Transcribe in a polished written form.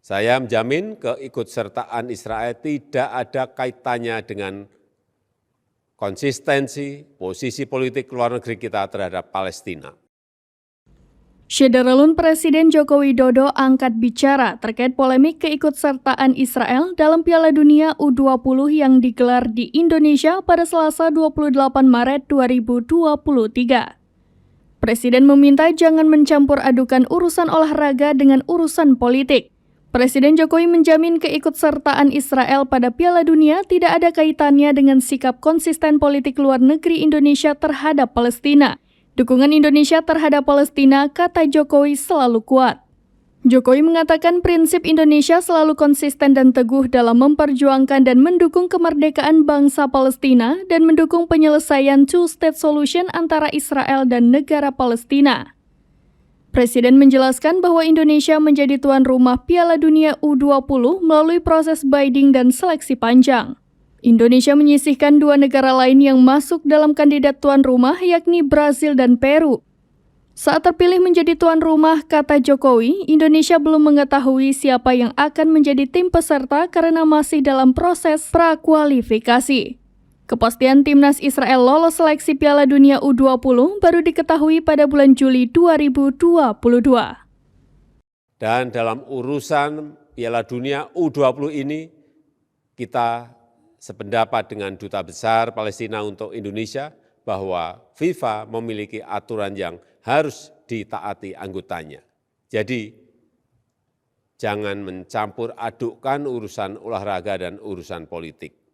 Saya menjamin keikutsertaan Israel tidak ada kaitannya dengan konsistensi posisi politik luar negeri kita terhadap Palestina. Syederalun Presiden Joko Widodo angkat bicara terkait polemik keikutsertaan Israel dalam Piala Dunia U20 yang digelar di Indonesia pada Selasa 28 Maret 2023. Presiden meminta jangan mencampur adukan urusan olahraga dengan urusan politik. Presiden Jokowi menjamin keikutsertaan Israel pada Piala Dunia tidak ada kaitannya dengan sikap konsisten politik luar negeri Indonesia terhadap Palestina. Dukungan Indonesia terhadap Palestina, kata Jokowi, selalu kuat. Jokowi mengatakan prinsip Indonesia selalu konsisten dan teguh dalam memperjuangkan dan mendukung kemerdekaan bangsa Palestina dan mendukung penyelesaian two-state solution antara Israel dan negara Palestina. Presiden menjelaskan bahwa Indonesia menjadi tuan rumah Piala Dunia U20 melalui proses bidding dan seleksi panjang. Indonesia menyisihkan dua negara lain yang masuk dalam kandidat tuan rumah, yakni Brasil dan Peru. Saat terpilih menjadi tuan rumah, kata Jokowi, Indonesia belum mengetahui siapa yang akan menjadi tim peserta karena masih dalam proses prakualifikasi. Kepastian timnas Israel lolos seleksi Piala Dunia U20 baru diketahui pada bulan Juli 2022. Dan dalam urusan Piala Dunia U20 ini, kita sependapat dengan Duta Besar Palestina untuk Indonesia bahwa FIFA memiliki aturan yang harus ditaati anggotanya. Jadi, jangan mencampur adukkan urusan olahraga dan urusan politik.